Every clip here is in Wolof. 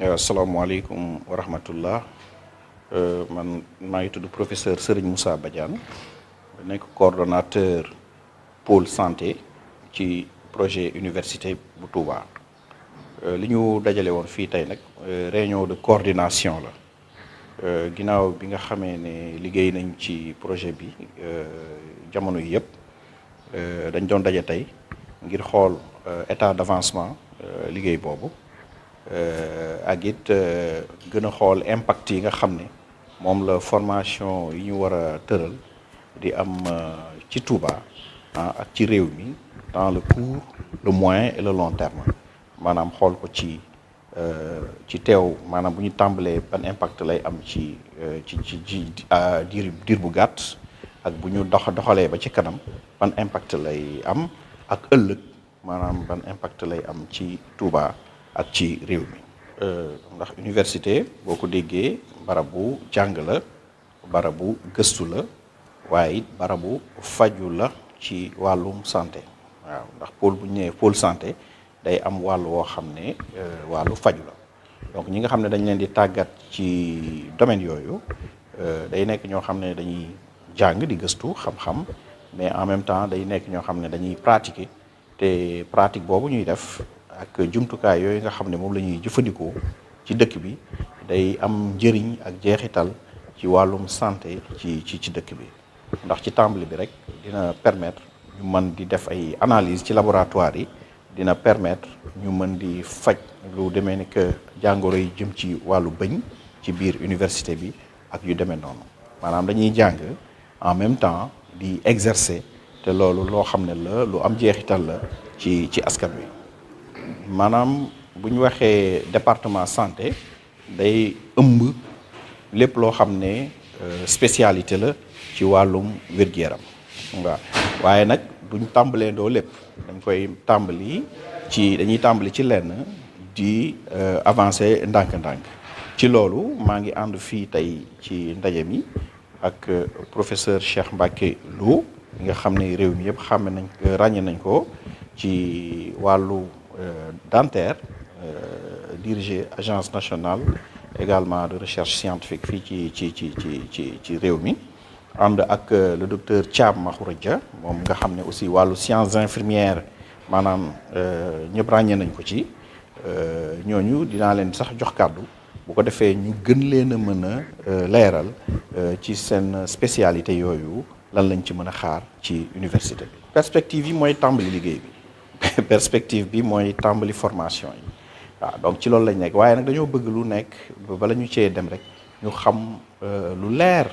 asalaamaaleykum wa rahmatullah man maa ngi tudd professeur Serigne Moussa Badiane nekk coordonnateur pôle santé ci projet université bu Touba li ñu dajale woon fii tey nag réunion de coordination la ginnaaw bi nga xamee ne liggéey nañ ci projet bi jamono yi yëpp dañ doon daje tey ngir xool état d'avancement liggéey boobu ak it gën a xool impact yi nga xam ne moom la formation yi ñu war a tëral di am ci Touba ak ci réew mi dans le court le moyen et le long terme maanaam xool ko ci teew maanaam bu ñu tàmbalee ban impact lay am ci diir bu gàtt ak bu ñu doxalee ba ci kanam ban impact lay am ak ëllëg maanaam ban impact lay am ci Touba ak ci réew mi ndax université boo ko déggee barabu jàng la barabu gëstu la waaye it barabu faju la ci wàllum santé waaw ndax pôle bu ñu nee pôle santé day am wàllu woo xam ne wàllu faju la donc ñi nga xam ne dañ leen di tàggat ci domaine yooyu day nekk ñoo xam ne dañuy jàng di gëstu xam-xam mais en même temps day nekk ñoo xam ne dañuy pratiquer te pratique boobu ñuy def ak jumtukaay yooyu nga xam ne moom la ñuy jëfandikoo ci dëkk bi day am njëriñ ak jeexital ci wàllum santé ci dëkk bi ndax ci tàmbali bi rek dina permettre ñu mën di def ay analyse ci laboratoire yi dina permettre ñu mën di faj lu demee ni que jàngoro yi jëm ci wàllu bëñ ci biir université bi ak yu demee noonu maanaam dañuy jàng en même temps di exercer te loolu loo xam ne la lu am jeexital la ci askan wi maanaam bu ñu waxee département santé day ëmb lépp loo xam ne spécialité la ci wàllum wér-gu-yaram waaw waaye nag duñ tàmbalee ndoo lépp dañuy tàmbali ci lenn di avancer ndànk-ndànk ci loolu maa ngi ànd fii tey ci ndaje mi ak professeur Cheikh Mbacké Lo nga xam ne réew mi yëpp ràññe nañ ko ci wàllu dentaire diriger agence nationale également de recherche scientifique fii ci réew mi ànd ak le docteur Thiam Makhoury Dia moom nga xam ne aussi wàllu sciences infirmières maanaam ñëpp ràññee nañ ko ci ñooñu dinaa leen sax jox kàddu bu ko defee ñu gën leen a mën a leeral ci seen spécialité yooyu lan lañ ci mën a xaar ci université bi. perspective yi mooy tàmbali liggéey bi perspective bi mooy tàmbali formation yi waaw donc ci loolu lañ nekk waaye nag dañoo bëgg lu nekk bala ñu cee dem rek ñu xam lu leer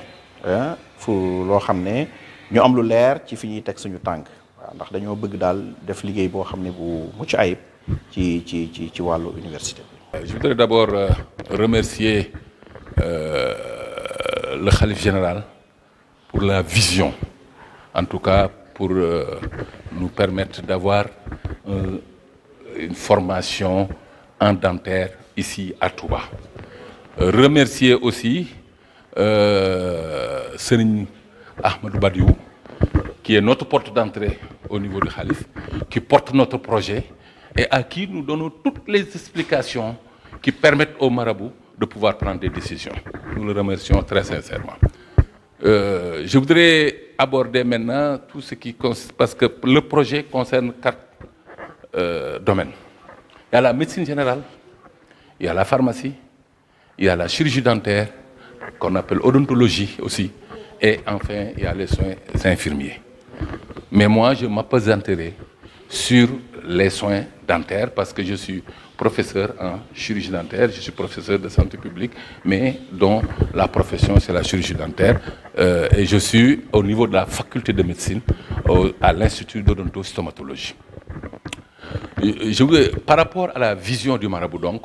fu loo xam ne ñu am lu leer ci fi ñuy teg suñu tànk waaw ndax dañoo bëgg daal def liggéey boo xam ne bu mucc ayib ci wàllu université bi. Je voudrais d'abord remercier le khalife général pour la vision, en tout cas pour nous permettre d'avoir une formation en dentaire ici à Touba. Remercier aussi Serigne Ahmadou Badiou, qui est notre porte d'entrée au niveau du khalife, qui porte notre projet et à qui nous donnons toutes les explications qui permettent au marabout de pouvoir prendre des décisions. Nous le remercions très sincèrement. Je voudrais aborder maintenant tout ce qui consiste, parce que le projet concerne 4 domaines. Il y a la médecine générale, il y a la pharmacie, il y a la chirurgie dentaire, qu'on appelle odontologie aussi, et enfin il y a les soins infirmiers. Mais moi, je m'appesanterai sur les soins dentaires parce que je suis professeur en chirurgie dentaire, je suis professeur de santé publique, mais dont la profession c'est la chirurgie dentaire et je suis au niveau de la faculté de médecine à l'Institut d'odontostomatologie. Par rapport à la vision du marabout donc,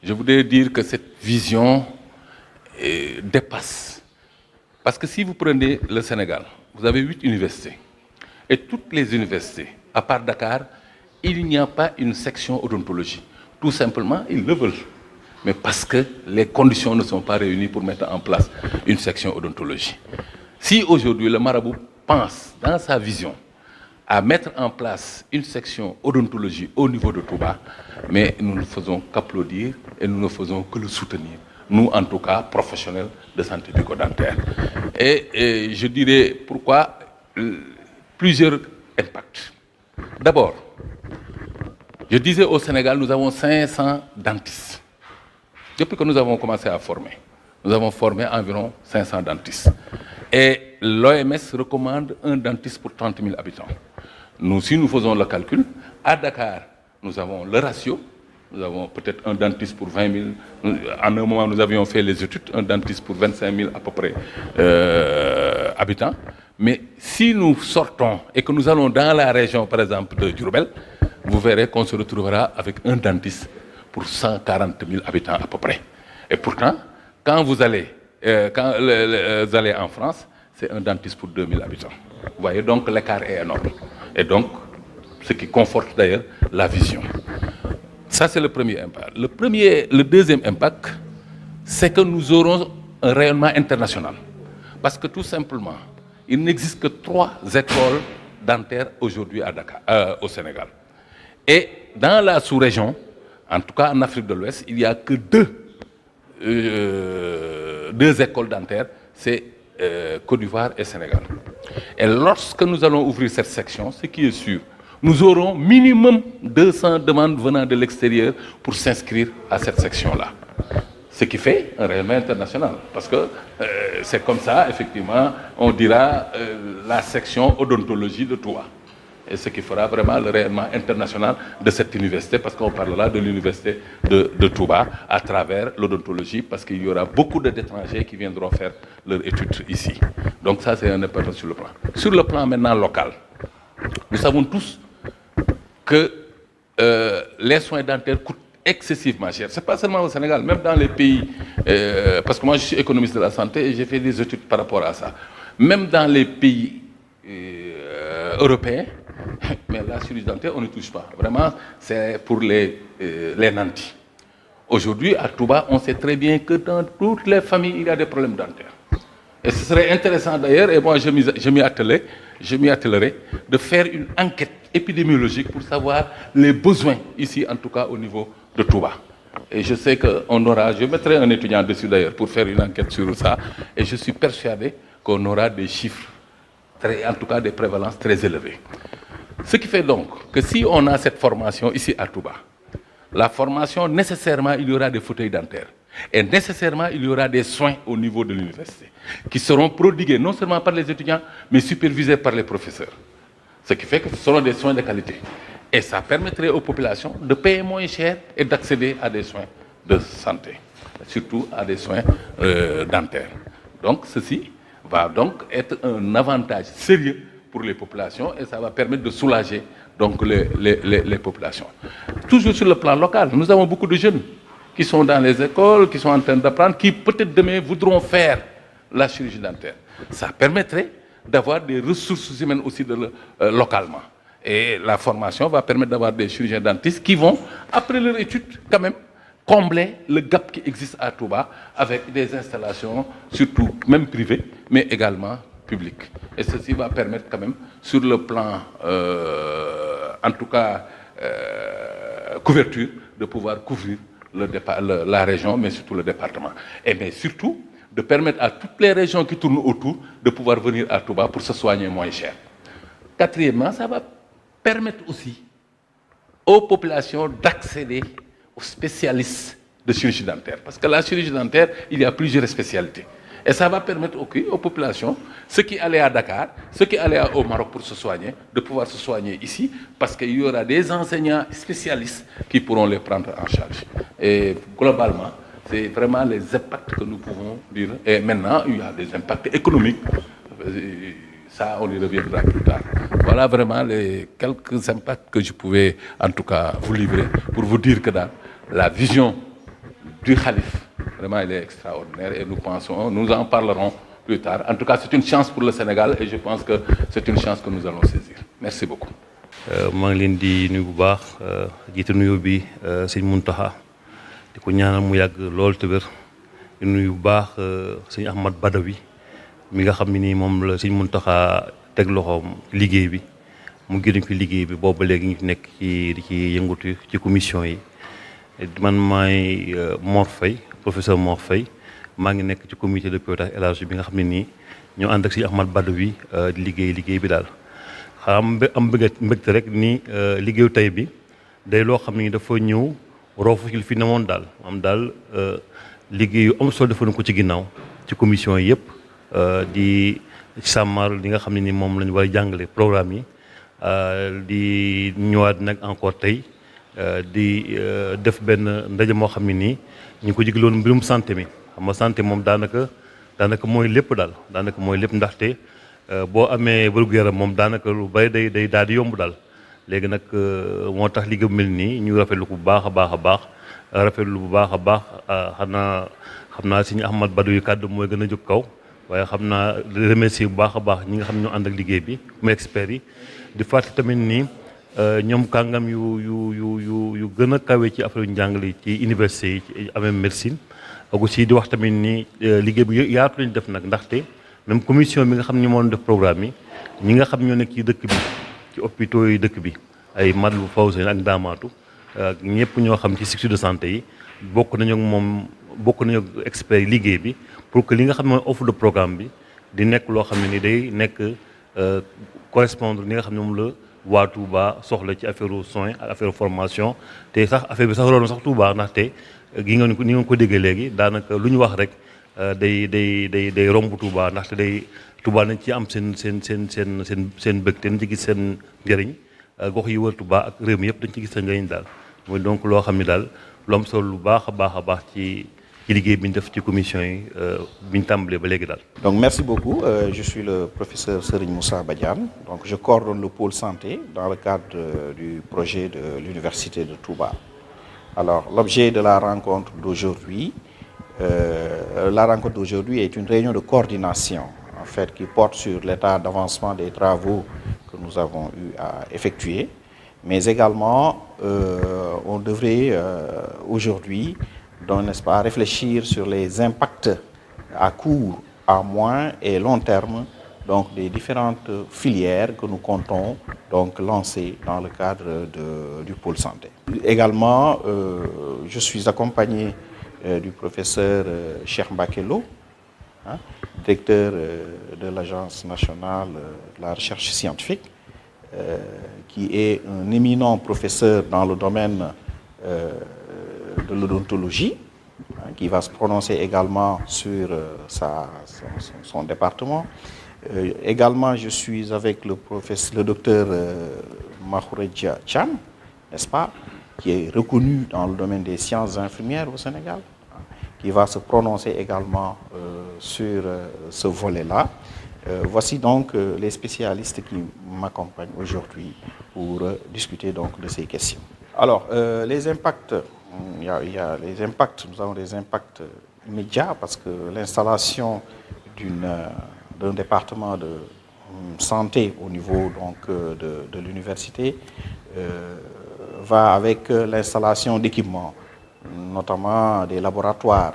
je voudrais dire que cette vision dépasse. Parce que si vous prenez le Sénégal, vous avez 8 universités et toutes les universités, à part Dakar, il n'y a pas une section odontologie. Tout simplement, ils le veulent. Mais parce que les conditions ne sont pas réunies pour mettre en place une section odontologie. Si aujourd'hui le marabout pense dans sa vision à mettre en place une section odontologie au niveau de Touba, mais nous ne faisons qu'applaudir et nous ne faisons que le soutenir. Nous, en tout cas, professionnels de santé bucco-dentaire. Et je dirais pourquoi plusieurs impacts. D'abord, je disais au Sénégal, nous avons 500 dentistes. Depuis que nous avons commencé à former, nous avons formé environ 500 dentistes. Et l'OMS recommande un dentiste pour 30 000 habitants. Nous, si nous faisons le calcul, à Dakar, nous avons le ratio. Nous avons peut-être un dentiste pour 20 000. En un moment, nous avions fait les études, un dentiste pour 25 000 à peu près habitants. Mais si nous sortons et que nous allons dans la région, par exemple, de Diourbel, vous verrez qu'on se retrouvera avec un dentiste pour 140 000 habitants à peu près. Et pourtant, quand vous allez en France, c'est un dentiste pour 2 000 habitants. Vous voyez, donc l'écart est énorme. Et donc, ce qui conforte d'ailleurs la vision. Ça, c'est le premier impact. Le deuxième impact, c'est que nous aurons un rayonnement international. Parce que tout simplement, il n'existe que 3 écoles dentaires aujourd'hui à Dakar, au Sénégal. Et dans la sous-région, en tout cas en Afrique de l'Ouest, il n'y a que 2 écoles dentaires, c'est Côte d'Ivoire et Sénégal. Et lorsque nous allons ouvrir cette section, ce qui est sûr, nous aurons minimum 200 demandes venant de l'extérieur pour s'inscrire à cette section-là. Ce qui fait un rayonnement international. Parce que c'est comme ça, effectivement, on dira la section odontologie de Touba. Et ce qui fera vraiment le rayonnement international de cette université, parce qu'on parlera de l'université de Touba à travers l'odontologie, parce qu'il y aura beaucoup d'étrangers qui viendront faire leurs études ici. Donc ça, c'est un impact sur le plan. Sur le plan maintenant local, nous savons tous que les soins dentaires coûtent excessivement cher. Ce n'est pas seulement au Sénégal, même dans les pays, parce que moi je suis économiste de la santé et j'ai fait des études par rapport à ça. Même dans les pays européens, mais la chirurgie dentaire, on ne touche pas. Vraiment, c'est pour les nantis. Aujourd'hui, à Touba, on sait très bien que dans toutes les familles, il y a des problèmes dentaires. Et ce serait intéressant d'ailleurs, et moi je m'y attellerai, de faire une enquête épidémiologique pour savoir les besoins ici, en tout cas au niveau de Touba. Et je sais qu'on aura, je mettrai un étudiant dessus d'ailleurs pour faire une enquête sur ça, et je suis persuadé qu'on aura des chiffres, en tout cas des prévalences très élevées. Ce qui fait donc que si on a cette formation ici à Touba, la formation, nécessairement, il y aura des fauteuils dentaires. Et nécessairement, il y aura des soins au niveau de l'université qui seront prodigués non seulement par les étudiants, mais supervisés par les professeurs. Ce qui fait que ce seront des soins de qualité. Et ça permettrait aux populations de payer moins cher et d'accéder à des soins de santé, surtout à des soins dentaires. Donc ceci va donc être un avantage sérieux pour les populations et ça va permettre de soulager donc les populations. Toujours sur le plan local, nous avons beaucoup de jeunes qui sont dans les écoles, qui sont en train d'apprendre, qui peut-être demain voudront faire la chirurgie dentaire. Ça permettrait d'avoir des ressources humaines aussi localement. Et la formation va permettre d'avoir des chirurgiens dentistes qui vont, après leur étude, quand même, combler le gap qui existe à Touba avec des installations, surtout même privées, mais également publiques. Et ceci va permettre quand même, sur le plan, en tout cas, couverture, de pouvoir couvrir la région, mais surtout le département. Et mais surtout, de permettre à toutes les régions qui tournent autour de pouvoir venir à Touba pour se soigner moins cher. Quatrièmement, ça va permettre aussi aux populations d'accéder aux spécialistes de chirurgie dentaire. Parce que la chirurgie dentaire, il y a plusieurs spécialités. Et ça va permettre aux populations, ceux qui allaient à Dakar, ceux qui allaient au Maroc pour se soigner, de pouvoir se soigner ici, parce qu'il y aura des enseignants spécialistes qui pourront les prendre en charge. Et globalement, c'est vraiment les impacts que nous pouvons dire. Et maintenant, il y a des impacts économiques. Ça, on y reviendra plus tard. Voilà vraiment les quelques impacts que je pouvais, en tout cas, vous livrer pour vous dire que dans la vision du Khalif, vraiment, elle est extraordinaire et nous en parlerons plus tard. En tout cas, c'est une chance pour le Sénégal et je pense que c'est une chance que nous allons saisir. Merci beaucoup. maa ngi leen di nuyu bu baax jiitu nuyu bi sëñ Mountakha di ko ñaanal mu yàgg lool te wér di nuyu bu baax sëñ Ahmad Badawi mi nga xam ne nii moom la sëñ Mountakha teg loxoom liggéey bi mu gërëm fi liggéey bi boobu ba léegi ñu nekk ci di ci yëngatu ci commission yi man maay Mor Faye professeur Mor Faye maa ngi nekk ci comité de pilotage élargi bi nga xam ne nii ñoo ànd ak si Ahmad Badawi di liggéey bi daal am mbégte rek ni liggéeyu tey bi day loo xam ne dafa ñëw roofu ci fi newoon daal am daal liggéey yu am solo defoon ko ci ginnaaw ci commission yi yëpp di sàmmar li nga xam ne ni moom lañu war a jàngale programme yi di ñëwaat nag encore tey di def benn ndaje moo xam ne nii ñu ngi ko jigloon mbirum santé mi xam nga santé moom daanaka mooy lépp daal daanaka mooy lépp ndaxte boo amee wér-gu-yaram moom daanaka lu bari day daal di yomb daal léegi nag moo tax liggéey bu mel nii ñu rafetlu ko bu baax a baax rafetlu bu baax a baax xam naa si ñu Ahmad Badawi kàddu mooy gën a jóg kaw waaye xam naa remercier bu baax a baax ñi nga xam ne ñoo ànd ak liggéey bi mu experts yi di fàttali tamit nii ñoom kàngam yu gën a kawe ci affaire yu njàngale ci université yi ci amee médecine ak aussi di wax tamit ni liggéey bi yaatu lañu def nag ndaxte même commission bi nga xam ne moo def programme yi ñi nga xam ñoo nekk ci dëkk bi ci hôpitaux yi dëkk bi ay Matlaboul Fawzayni ak Ndaamaatu ak ñëpp ñoo xam ci structure de santé yi bokk nañu ak experts yi liggéey bi pour que li nga xam ne mooy offre de programme bi di nekk loo xam ne ni day nekk correspondre li nga xam ne moom la waa Touba soxla ci affaire soins ak affaire formation te sax affaire bi sax loolu sax Touba ndaxte gi nga ni nga ko déggee léegi daanaka lu ñu wax rek day romb Touba ndaxte Touba nañ ci am seen bëgg te nañ ci gis seen njëriñ gox yi wër Touba ak réew mi yëpp dañ ci gis seen njëriñ daal mooy donc loo xam ne daal lu am solo lu baax a baax ci liggéey bi ñu def ci commission yi bi ñu tàmbalee ba léegi daal. Donc merci beaucoup. Je suis le professeur Serigne Moussa Badiane. Donc je coordonne le pôle santé dans le cadre du projet de l'université de Touba. Alors l'objet de la rencontre d'aujourd'hui, est une réunion de coordination en fait qui porte sur l'état d'avancement des travaux que nous avons eu à effectuer, mais également on devrait aujourd'hui donc, n'est-ce pas, réfléchir sur les impacts à court, à moyen et long terme donc des différentes filières que nous comptons donc lancer dans le cadre du pôle santé. Également, je suis accompagné du professeur Cheikh Mbacké Lo, directeur de l'Agence nationale de la recherche scientifique, qui est un éminent professeur dans le domaine de l'odontologie, qui va se prononcer également sur son département. Également, je suis avec le docteur Mahouredja Chan, n'est-ce pas, qui est reconnu dans le domaine des sciences infirmières au Sénégal, qui va se prononcer également sur ce volet-là. Voici donc les spécialistes qui m'accompagnent aujourd'hui pour discuter donc de ces questions. Alors, les impacts, il y a les impacts, nous avons des impacts immédiats parce que l'installation d'un département de santé au niveau donc, de l'université va avec l'installation d'équipements, notamment des laboratoires,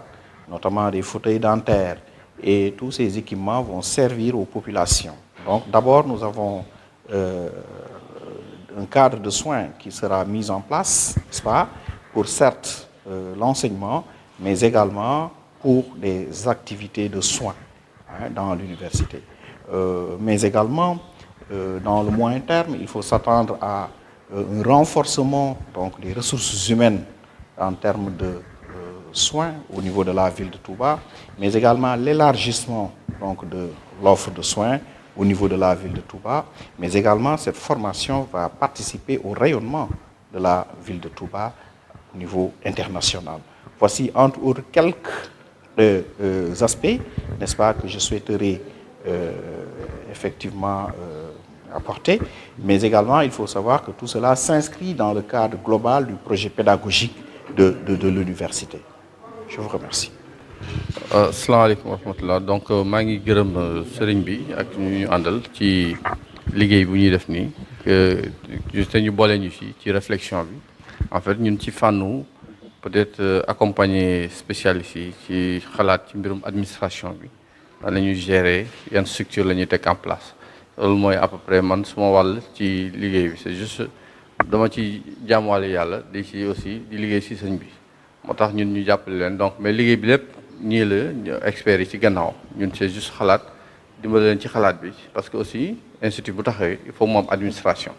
notamment des fauteuils dentaires, et tous ces équipements vont servir aux populations. Donc d'abord, nous avons un cadre de soins qui sera mis en place, n'est-ce pas, pour certes l'enseignement, mais également pour des activités de soins dans l'université. Mais également, dans le moyen terme, il faut s'attendre à un renforcement donc, des ressources humaines en termes de soins au niveau de la ville de Touba, mais également l'élargissement donc, de l'offre de soins au niveau de la ville de Touba, mais également cette formation va participer au rayonnement de la ville de Touba au niveau international. Voici entre autres quelques aspects, n'est-ce pas, que je souhaiterais effectivement apporter, mais également il faut savoir que tout cela s'inscrit dans le cadre global du projet pédagogique de l'université. Je vous remercie. Asalaamaaleykum wa rahmatullah. Donc maa ngi gërëm sëriñ bi ak ñu àndal ci liggéey bu ñuy def nii te ñu boole ñu ci réflexion bi en fait ñun ci fànnu peut-être accompagner spécialistes yi ci xalaat ci mbirum administration bi nan la ñuy gérer yan structure la ñuy teg en place loolu mooy à peu près man suma wàll ci liggéey bi c'est juste dama ci jaamuwaale yàlla di ci aussi di liggéey ci sëñ bi moo tax ñun ñu jàppale leen donc mais liggéey bi lépp ñii la experts yi ci gannaaw ñun c'est juste xalaat dimbali leen ci xalaat bi parce que aussi institut bu taxawee il faut mu am administration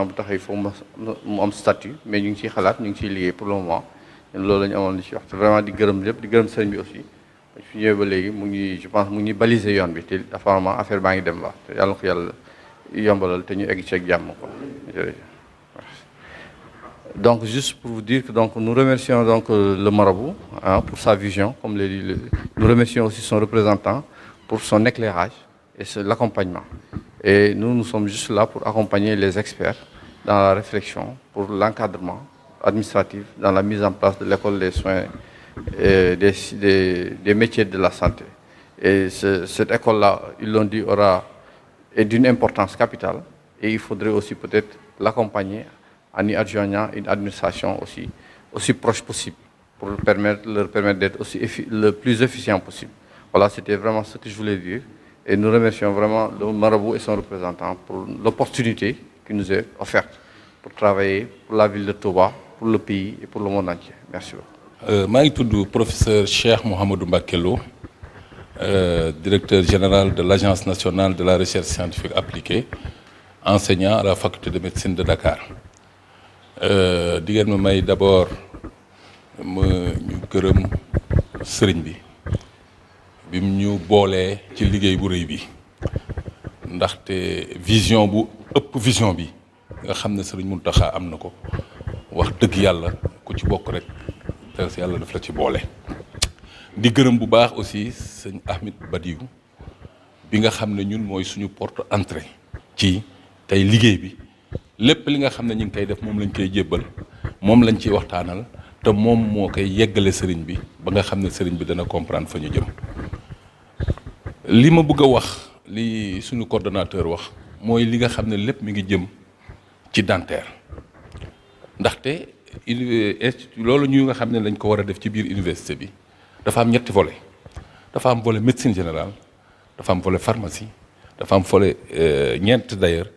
bu taxawee il faut mu am statut mais ñu ngi ciy xalaat ñu ngi ciy liggéey pour le moment loolu la ñu amoon li ci wax te vraiment di gërëm lépp di gërëm sëñ bi aussi fi ñëwee ba léegi mu ngi je pense mu ngi baliser yoon bi te apparemment affaire baa ngi dem ba te yàlla na ko yàlla yombalal te ñu egg ci ak jàmm quoi jërëjëf. Donc juste pour vous dire que donc nous remercions donc le marabout pour sa vision comme l'a dit nous remercions aussi son représentant pour son éclairage et l'accompagnement et nous sommes juste là pour accompagner les experts dans la réflexion pour l'encadrement administratif dans la mise en place de l'école des soins et des métiers de la santé. Et cette école-là, ils l'ont dit, est d'une importance capitale et il faudrait aussi peut-être l'accompagner en y adjoignant une administration aussi proche possible pour leur permettre d'être aussi le plus efficient possible. Voilà, c'était vraiment ce que je voulais dire et nous remercions vraiment le marabout et son représentant pour l'opportunité qui nous est offerte pour travailler pour la ville de Touba, pour le pays et pour le monde entier. Merci beaucoup. maa ngi tudd professeur Cheikh Mouhamadou Mbacké Lo directeur général de l'Agence nationale de la recherche scientifique appliquée enseignant à la faculté de médecine de Dakar di ngeen ma may d'abord ñu gërëm sëriñ bi bim ñu boolee ci liggéey bu rëy bi ndaxte vision bu ëpp vision bi nga xam ne sëriñ Mountakha am na ko wax dëgg yàlla ku ci bokk rek te yàlla daf la ci boole. di gërëm bu baax aussi sëñ Ahmed Badiou bi nga xam ne ñun mooy suñu porte entrée ci tey liggéey bi lépp li nga xam ne ñu ngi koy def moom lañ koy jébbal moom lañ ciy waxtaanal te moom moo koy yeggale sëriñ bi ba nga xam ne sëriñ bi dana comprendre fa ñu jëm. li ma bëgg a wax li suñu coordonnateur wax mooy li nga xam ne lépp mi ngi jëm ci dentaire ndaxte institut loolu ñu nga xam ne lañ ko war a def ci biir université bi dafa am ñetti volet dafa am volet médecine générale dafa am volet pharmacie dafa am volet ñeent d'ailleurs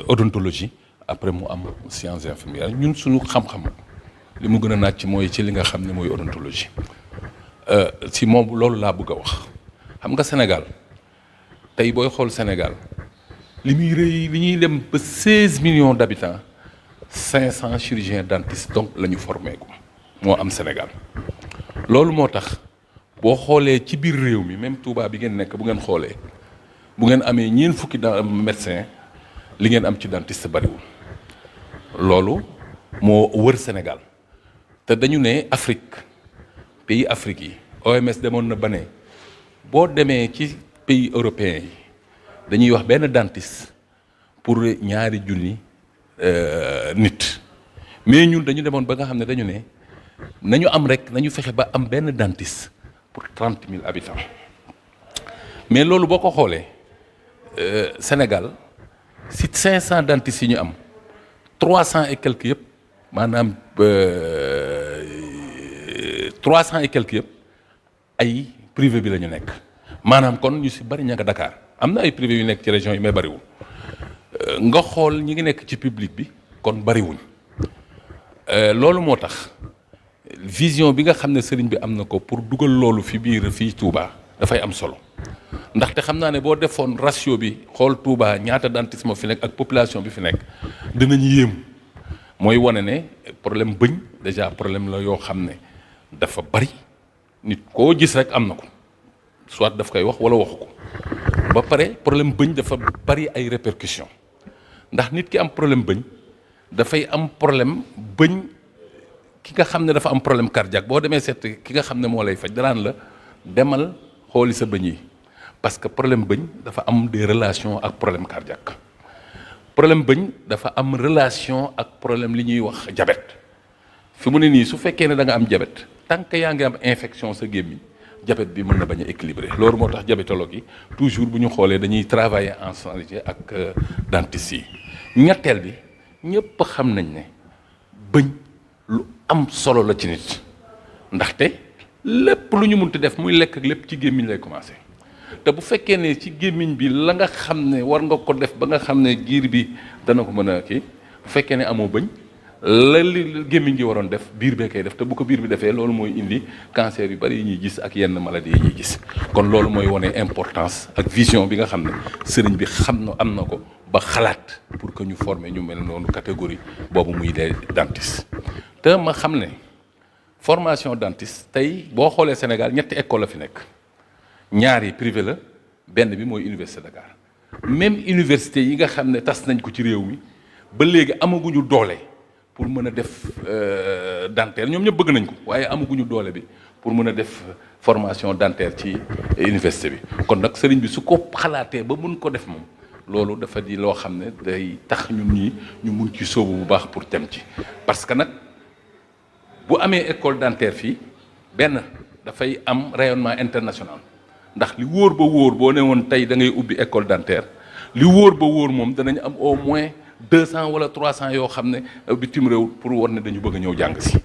odontologie après mu am sciences infirmières ñun suñu xam-xam li mu gën a naaj ci mooy ci li nga xam ne mooy odontologie si moom loolu laa bëgg a wax xam nga Sénégal tey booy xool Sénégal li muy rëy li ñuy dem ba 16 millions d'habitants 500 chirurgiens dentistes donc la ñu formé ko moo am Sénégal loolu moo tax boo xoolee ci biir réew mi même Touba bi ngeen nekk bu ngeen xoolee bu ngeen amee ñeent fukki médecin li ngeen am ci dentiste bariwul loolu moo wër Sénégal te dañu ne Afrique pays Afrique yi OMS demoon na ba ne boo demee ci pays européens yi dañuy wax benn dentiste pour ñaari junni nit mais ñun dañu demoon ba nga xam ne dañu ne nañu am rek nañu fexe ba am benn dentiste pour 30 000 habitants mais loolu boo ko xoolee Sénégal si 500 dentistes yi ñu am 300 et quelques yëpp maanaam 300 et quelques yëpp ay privé bi la ñu nekk maanaam kon ñu si bari ña nga Dakar am na ay privé yu nekk ci région yi mais bariwul nga xool ñi ngi nekk ci public bi kon bariwuñ loolu moo tax vision bi nga xam ne sëriñ bi am na ko pour dugal loolu fi biir fii Touba dafay am solo ndaxte xam naa ne boo defoon ratio bi xool Touba ñaata dentiste moo fi nekk ak population bi fi nekk dinañ yéem mooy wane ne problème bëñ déjà problème la yoo xam ne dafa bari nit koo gis rek am na ko soit daf koy wax wala waxu ko ba pare problème bëñ dafa bari ay répercussions ndax nit ki am problème bëñ dafay am problème bëñ ki nga xam ne dafa am problème cardiaque boo demee seet ki nga xam ne moo lay faj danaan la demal xooli sa bëñ yi parce que problème bëñ dafa am des relations ak problème cardiaque problème bëñ dafa am relation ak problème li ñuy wax diabète fi mu ne nii su fekkee ne da nga am diabète tant que yaa ngi am infection sa gémmiñ diabète bi mën na bañ a équilibré loolu moo tax diabétologue yi toujours bu ñu xoolee dañuy travailler ensemble ak dentiste yi ñetteel bi ñëpp xam nañ ne bëñ lu am solo la ci nit ndaxte lépp lu ñu munti def muy lekk ak lépp ci gémmiñ lay commencé te bu fekkee ne ci gémmiñ bi la nga xam ne war nga ko def ba nga xam ne giir bi dana ko mën a kii bu fekkee ne amoo bëñ la li gémmiñ gi waroon def biir bee koy def te bu ko biir bi defee loolu mooy indi cancer yu bari yi ñuy gis ak yenn maladie yi ñuy gis kon loolu mooy wane importance ak vision bi nga xam ne sëriñ bi xam na am na ko ba xalaat pour que ñu former ñu mel noonu catégorie boobu muy des dentistes te ma xam ne formation dentiste tey boo xoolee Sénégal ñetti école la fi nekk ñaar yi privé la benn bi mooy université Dakar même université yi nga xam ne tas nañ ko ci réew mi ba léegi amaguñu doole pour mën a def dentaire ñoom ñëpp bëgg nañ ko waaye amaguñu doole bi pour mën a def formation dentaire ci université bi kon nag sëriñ bi su ko xalaatee ba mun ko def moom loolu dafa di loo xam ne day tax ñun ñii ñu mun ci sóobu bu baax pour dem ci parce que nag bu amee école dentaire fii benn dafay am rayonnement international ndax li wóor ba wóor boo ne woon tey da ngay ubbi école dentaire li wóor ba wóor moom danañ am au moins 200 wala 300 yoo xam ne bitim réew pour war ne dañu bëgg a ñëw jàng si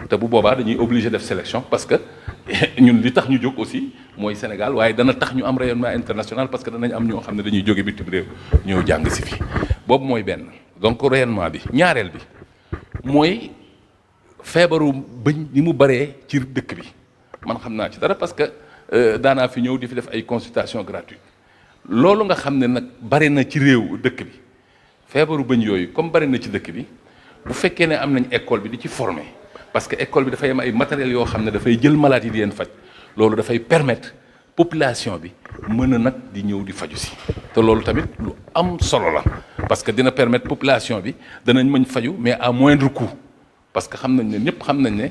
te bu boobaa dañuy obligé def sélection parce que ñun li tax ñu jóg aussi mooy Sénégal waaye dana tax ñu am rayonnement international parce que danañ am ñoo xam ne dañuy jóge bitim réew ñëw jàng si fii boobu mooy benn donc rayonnement bi ñaareel bi mooy feebaru bëñ ni mu baree ci dëkk bi man xam naa ci dara parce que daanaa fi ñëw di fi def ay consultation gratuite loolu nga xam ne nag bari na ci réew dëkk bi feebaru bëñ yooyu comme bari na ci dëkk bi bu fekkee ne am nañ école bi di ci former parce que école bi dafay am ay matériels yoo xam ne dafay jël malade yi di leen faj loolu dafay permettre population bi mën a nag di ñëw di faju si te loolu tamit lu am solo la parce que dina permettre population bi danañ mën faju mais à moindre coût parce que xam nañ ne ñëpp xam nañ ne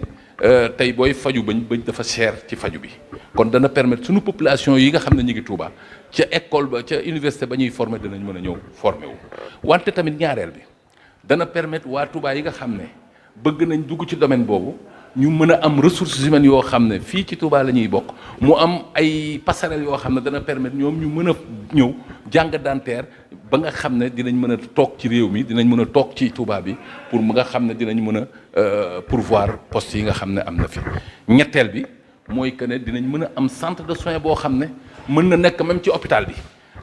tey booy faju bëñ dafa cher ci faju bi kon dana permettre suñu population yi nga xam ne ñu ngi Touba ca école ba ca université ba ñuy former danañ mën a ñëw former wu wante tamit ñaareel bi dana permettre waa Touba yi nga xam ne bëgg nañ dugg ci domaine boobu ñu mën a am ressources humaines yoo xam ne fii ci Touba la ñuy bokk mu am ay passerelles yoo xam ne dana permettre ñoom ñu mën a ñëw jàng dentaire ba nga xam ne dinañ mën a toog ci réew mi dinañ mën a toog ci Touba bi pour nga xam ne dinañ mën a pourvoir poste yi nga xam ne am na fi ñetteel bi mooy que ne dinañ mën a am centre de soins boo xam ne mën na nekk même ci hôpital bi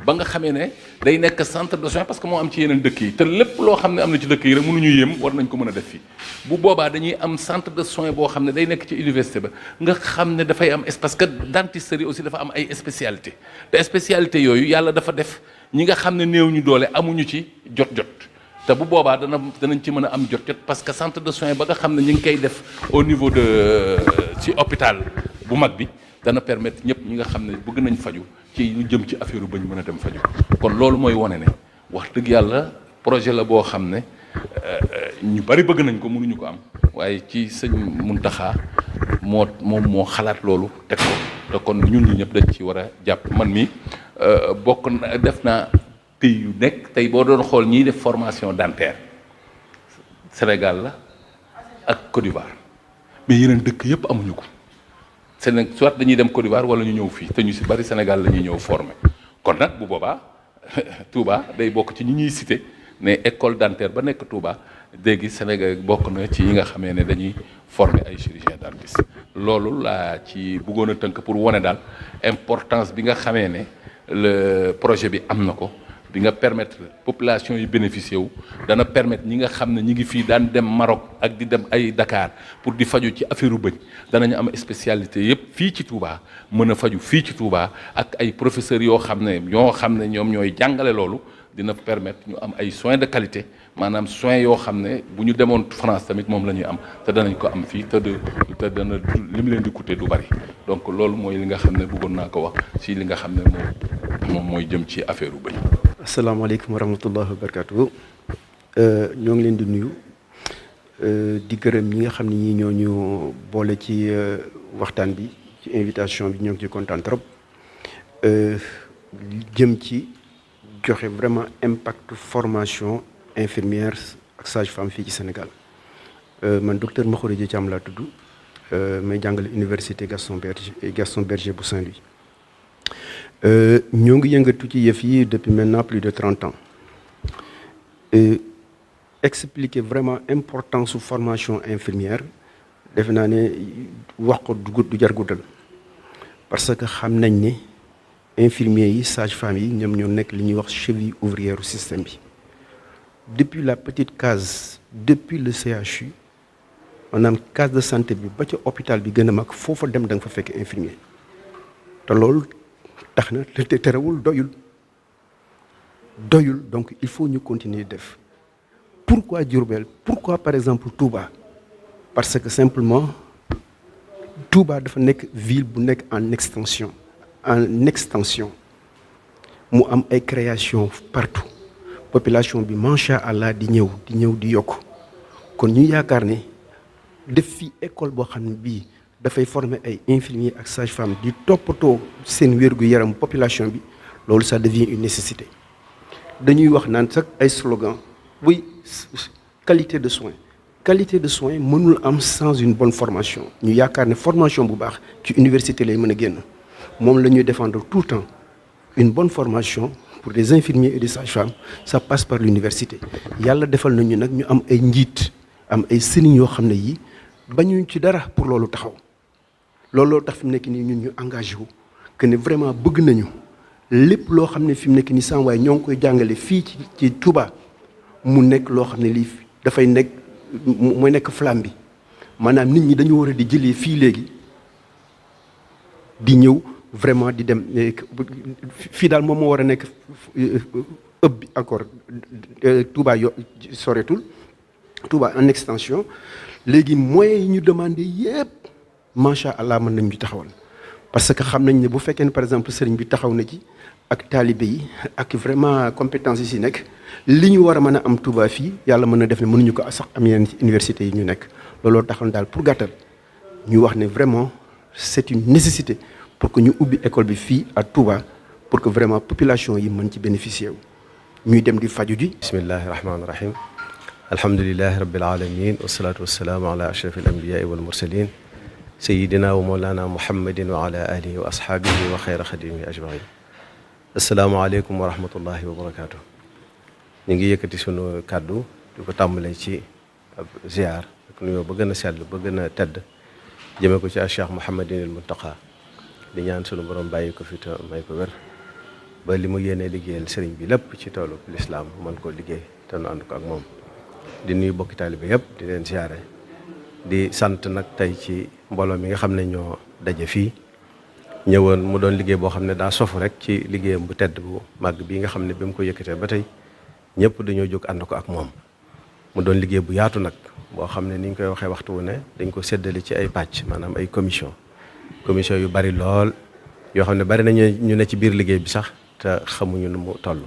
ba nga xamee ne day nekk centre de soins parce que moo am ci yeneen dëkk yi te lépp loo xam ne am na ci dëkk yi rek mënuñu yem war nañ ko mën a def fii bu boobaa dañuy am centre de soins boo xam ne day nekk ci université ba nga xam ne dafay am parce que dentisterie aussi dafa am ay spécialité te spécialité yooyu yàlla dafa def ñi nga xam ne néew ñu doole amuñu ci jot te bu boobaa danañ ci mën a am jot parce que centre de soins ba nga xam ne ñu ngi koy def au niveau de ci hôpital bu mag bi dana permettre ñëpp ñi nga xam ne bëgg nañ faju ci lu jëm ci affaire bañ mën a dem faju kon loolu mooy wane ne wax dëgg yàlla projet la boo xam ne ñu bari bëgg nañ ko mënuñu ko am waaye ci sëñ Muntaxa moom moo xalaat loolu teg ko te kon ñun ñi ñëpp dañ ci war a jàpp man mi bokk na def naa pays yu nekk tey boo doon xool ñiy def formation dentaire Sénégal la ak Côte d'Ivoire mais yeneen dëkk yëpp amuñu ko Sénégal soit dañuy dem Côte d'Ivoire wala ñu ñëw fii te ñu si bari Sénégal la ñuy ñëw former kon nag bu boobaa Touba day bokk ci ñi ñuy cité ne école dentaire ba nekk Touba léegi Sénégal bokk na ci yi nga xamee ne dañuy former ay chirurgien dentiste loolu laa ci bëggoon a tënk pour wane daal importance bi nga xamee ne le projet bi am na ko di nga permettre population yi bénéficier wu dana permettre ñi nga xam ne ñi ngi fii daan dem Maroc ak di dem ay Dakar pour di faju ci affaire u bëñ danañu am spécialité yépp fii ci Touba mën a faju fii ci Touba ak ay professeurs yoo xam ne ñoom ñooy jàngale loolu dina permettre ñu am ay soins de qualité maanaam soins yoo xam ne bu ñu demoon France tamit moom la ñuy am te danañ ko am fii te dana li mu leen di coûter du bari donc loolu mooy li nga xam ne bëggoon naa ko wax ci li nga xam ne moom mooy jëm ci affaire u bëñ. asalaamaaleykum wa rahmatullahi wa barakatuhu ñoo ngi leen di nuyu di gërëm ñi nga xam ne ñii ñoo ñu boole ci waxtaan bi ci invitation bi ñoo ngi ci kontaan trop jëm ci joxe vraiment impact formation infirmière ak sage-femme fii ci Sénégal man docteur Makhourédia Thiam laa tudd may jàngale université Gaston Berger bu Saint-Louis ñoo ngi yëngatu ci yëf yi depuis maintenant plus de 30 ans expliquer vraiment importance su formation infirmière defe naa ne wax ko du jar guddal parce que xam nañ ne infirmiers yi sages-femmes yi ñoom ñoo nekk li ñuy wax cheville ouvrière système bi depuis la petite case depuis le CHU maanaam case de santé bi ba ca hôpital bi gën a mag foofa dem da nga fa fekk infirmier te loolu tax na te terewul doyul donc il faut ñu continuer def pourquoi Diourbel pourquoi par exemple Touba parce que simplement Touba dafa nekk ville bu nekk en extension mu am ay création partout population bi macha allah di ñëw di yokk kon ñu yaakaar ne def fi école boo xam ne bii dafay former ay infirmiers ak sages-femmes di toppatoo seen wér-gu-yaram population bi loolu ça devient une nécessité dañuy wax naan sax ay slogan oui qualité de soins mënul am sans une bonne formation ñu yaakaar ne formation bu baax ci université lay mën a génn moom la ñuy défendre tout le temps une bonne formation pour des infirmiers et des sages-femmes ça passe par l'université yàlla defal nañu nag ñu am ay njiit am ay sëriñ yoo xam ne yi bañuñ ci dara pour loolu taxaw looloo tax fi mu nekk nii ñun ñu engagé wu que ne vraiment bëgg nañu lépp loo xam ne fi mu nekk nii sans waaye ñoo ngi koy jàngale fii ci Touba mu nekk loo xam ne lii dafay nekk mooy nekk flamme bi maanaam nit ñi dañu war a di jëlee fii léegi di ñëw vraiment di dem fii daal moom moo war a nekk ëpp bi encore Touba soreetul Touba en extension léegi moyens yi ñu demandé yépp macha allah mën nañu taxawal parce que xam nañ ne bu fekkee ne par exemple sëriñ bi taxaw na ci ak taalibe yi ak vraiment compétence yi si nekk li ñu war a mën a am Touba fii yàlla mën na def ne mënuñu ko sax am yeneen ci université yi ñu nekk looloo taxoon daal pour gàttal ñu wax ne vraiment c'est une nécessité pour que ñu ubbi école bi fii à Touba pour que vraiment population yi mën ci bénéficier wu ñuy dem di faju ji. bismillahi rahmaani rahim alhamdulilahi rabbil alamin wasalaatu wasalaamu ala ashrafil anbiyaai wal mursalin sayidina wa mawlana muhammadin wa ala alihi wa ashaabihi wa xayra xadimi ajmain asalaamaaleykum wa rahmatullahi wa barakaatu. ñu ngi yëkkati sunu kàddu di ko tàmbalee ci ab ziar ak nuyoo ba gën a sell ba gën a tedd jëme ko ci Cheikh Mouhamadinil Muntaqa di ñaan sunu borom bàyyi ko fi te may ko wér ba li mu yéenee liggéeyal sëriñ bi lépp ci toolu lislaam mën koo liggéey te nu ànd ko ak moom di nuyu bokki taalibe yëpp di leen ziare di sant nag tey ci mbooloo mi nga xam ne ñoo daje fii ñëwoon mu doon liggéey boo xam ne daa sofu rek ci liggéeyam bu tedd bu màgg bi nga xam ne bi mu ko yëkkatee ba tey ñëpp dañoo jóg ànd ko ak moom mu doon liggéey bu yaatu nag boo xam ne ni ñu koy waxee waxtu wu ne dañ ko séddale ci ay pàcc maanaam ay commission yu bari lool yoo xam ne bari nañu ñu ne ci biir liggéey bi sax te xamuñu nu mu toll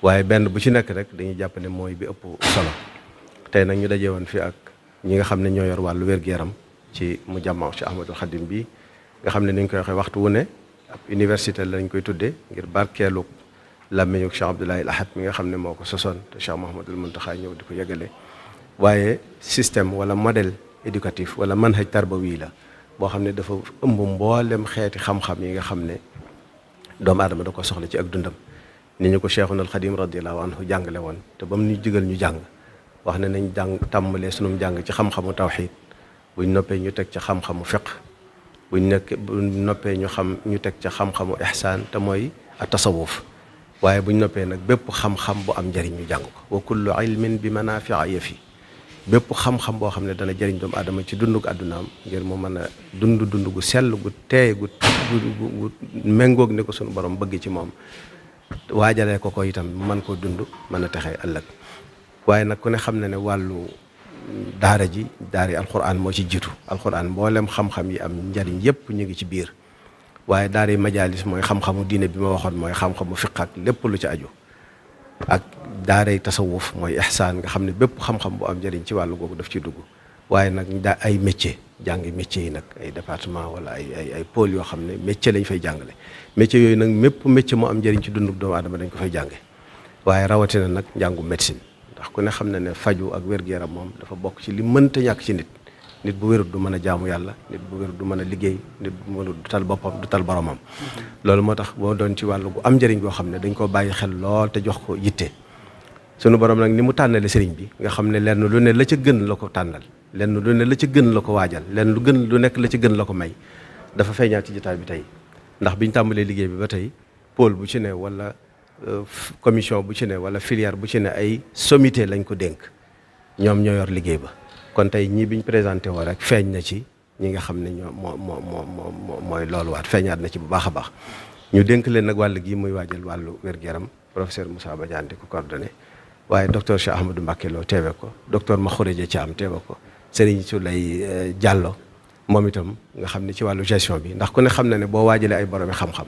waaye benn bu ci nekk rek dañuy jàpp ne mooy bi ëpp solo tey nag ñu daje woon fi ak ñi nga xam ne ñoo yor wàllu wér-gu-yaram ci mu jàmmaw ci Ahmadul Xadim bi nga xam ne ni ñu koy waxee waxtu wu ne ab université lañ koy tuddee ngir barkeelu làmmiñu Cheikh Abdoulaye Ahad mi nga xam ne moo ko sosoon te Cheikh Mouhamadul Muntaxa ñëw di ko yëgale waaye système wala modèle éducatif wala manhaj tarbawi la boo xam ne dafa ëmb mboolem xeeti xam-xam yi nga xam ne doomu aadama da ko soxla ci ak dundam ni ñu ko Cheikhul Xadim radiyallahu anhu jàngale woon te ba mu ñu digal ñu jàng wax ne nañ jàng tàmbalee sunum jàng ci xam-xamu tawxiid buñ noppee ñu teg ca xam-xamu fiq buñ noppee ñu teg ca xam-xamu ihsaan te mooy a tasawuf waaye buñ noppee nag bépp xam-xam bu am njëriñ ñu jàng ko wa kullu ilmin bi manafia yafi bépp xam-xam boo xam ne dana jëriñ doomu aadama ci dundug àddunaam ngir mu mën a dund gu sell gu teey gu méngoog ni ko sunu borom bëgg ci moom waajalee ko itam mën koo dund mën a texee ëllëg waaye nag ku ne xam ne wàllu daara yi alquran moo ci jiitu alquran mboolem xam-xam yi am njariñ yépp ñu ngi ci biir waaye daara yi majalis mooy xam-xamu diine bi ma waxoon mooy xam-xamu fiq ak lépp lu ci aju ak daara yi tasawuf mooy ihsaan nga xam ne bépp xam-xam bu am njariñ ci wàllu googu daf ci dugg waaye nag ay métier jàngi métier yi nag ay département wala ay pôle yoo xam ne métier lañ fay jàngale métier yooyu nag mépp métier moo am njariñ ci dundug doomu aadama dañ ko fay jànge waaye rawatina nag njàngu médecine ndax ku ne xam ne faju ak wér-gu-yaram moom dafa bokk ci li mënta ñàkk ci nit bu wérut du mën a jaamu yàlla nit bu wérut du mën a liggéey nit bu mënut du tal boppam du tal boromam loolu moo tax boo doon ci wàllu gu am njëriñ boo xam ne dañ ko bàyyi xel lool te jox ko yitte sunu borom nag ni mu tànnale sëriñ bi nga xam ne lenn lu ne la ca gën la ko tànnal lenn lu ne la ca gën la ko waajal lenn lu nekk la ca gën la ko may dafa feeñaat ci jotaay bi tey ndax biñ tàmbalee liggéey bi ba tey pôle bu ci ne wala commission bu ci ne wala filière bu ci ne ay sommité lañ ko dénk ñoom ñoo yor liggéey ba kon tey ñii biñ présenté woo rek feeñ na ci ñi nga xam ne ñoo mooy loolu waat feeñaat na ci bu baax a baax ñu dénk leen nag wàll gi muy waajal wàllu wér-gu-yaram professeur Moussa Badiane di ko coordonné waaye docteur Cheikh Ahmadou Mbacké Lo teewe ko docteur Makhourédia Thiam teewe ko Serigne Souley Diallo moom itam nga xam ne ci wàllu gestion bi ndax ku ne xam na ne boo waajalee ay boromi xam-xam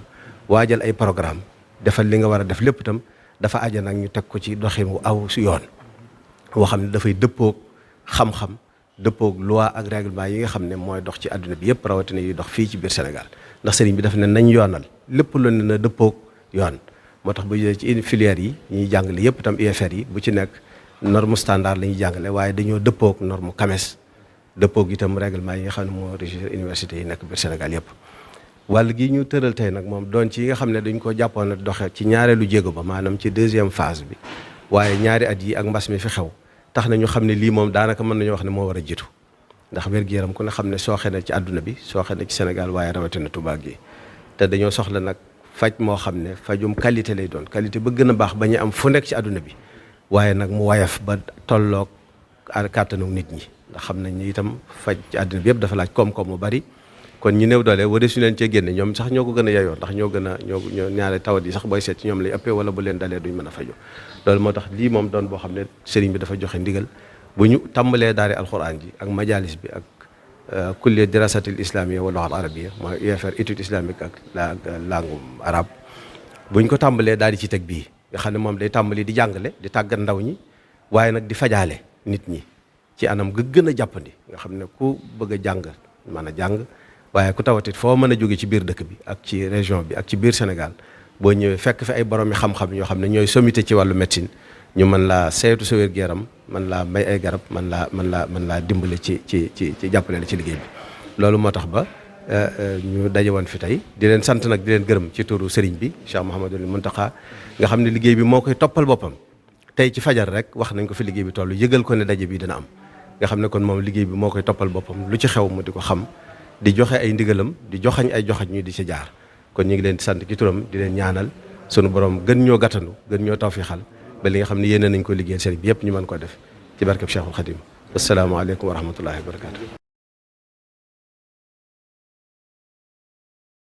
waajal ay programme defal li nga war a def lépp itam dafa aja nag ñu teg ko ci doxin wu aw si yoon woo xam ne dafay dëppoog xam-xam dëppoog loi ak règlement yi nga xam ne mooy dox ci àdduna bi yëpp rawatina yuy dox fii ci biir Sénégal ndax sëriñ bi daf ne nañ yoonal lépp lu ne na dëppoog yoon moo tax bu jëlee ci filière yi ñuy jàngale yëpp itam UFR yi bu ci nekk norme standard la ñuy jàngale waaye dañoo dëppoog norme CAMES dëppoog itam règlement yi nga xam ne moo régir université yi nekk biir Sénégal yëpp wàll gi ñu tëral tey nag moom doon ci yi nga xam ne dañ ko jàppoon a doxe ci ñaareelu jéego ba maanaam ci deuxième phase bi waaye ñaari at yi ak mbas mi fi xew tax na ñu xam ne lii moom daanaka mën nañu wax ne moo war a jiitu ndax wér-gu-yaram ku ne xam ne sooxe na ci àdduna bi sooxe na ci Sénégal waaye rawatina Touba gi te dañoo soxla nag faj moo xam ne fajum qualité lay doon qualité ba gën a baax ba ñu am fu nekk ci àdduna bi waaye nag mu wayaf ba tolloog kàttanu nit ñi ndax xam nañ ni itam faj ci àdduna bi yëpp dafa laaj koom-koom mu bari kon ñi néew doole wara su leen cee génne ñoom sax ñoo ko gën a yeyoo ndax ñoo ñaare tawat yi sax booy seet ci ñoom lay ëppee wala bu leen dalee duñ mën a faju loolu moo tax lii moom doon boo xam ne sëriñ bi dafa joxe ndigal bu ñu tàmbalee daari alxuraan ji ak majalis bi ak kulliya dirasatil islamiyya wal lugha al arabiyya mooy UFR étude islamique ak langue arabe bu ñu ko tàmbalee daal di ci teg bii nga xam ne moom day tàmbali di jàngale di tàggat ndaw ñi waaye nag di fajaale nit ñi ci anam ga gën a jàppandi nga xam ne ku bëgg a jàng mën a jàng waaye ku tawatit foo mën a jóge ci biir dëkk bi ak ci région bi ak ci biir Sénégal boo ñëwee fekk fi ay boroomi xam-xam yoo xam ne ñooy sommité ci wàllu médecine ñu mën laa saytu sa wér-gu-yaram mën laa may ay garab mën laa dimbale ci jàppale la ci liggéey bi loolu moo tax ba ñu daje woon fi tey di leen sant nag di leen gërëm ci turu sëriñ bi Cheikh Mouhamadoul Mountakha nga xam ne liggéey bi moo koy toppal boppam tey ci fajar rek wax nañ ko fi liggéey bi toll yëgal ko ne daje bi dina am nga xam ne kon moom liggéey bi moo koy toppal boppam lu ci xew mu di ko xam di joxe ay ndigalam di joxañ ay joxañ ñu di ci jaar kon ñu ngi leen di sant ci turam di leen ñaanal sunu borom gën ñoo gàttandu gën ñoo tawfiixal ba li nga xam ne yéene nañ ko liggéeyal sëriñ bi yëpp ñu mën ko def ci barkeb Cheikhul Khadim asalaamaaleykum wa rahmatullahi wa barakatu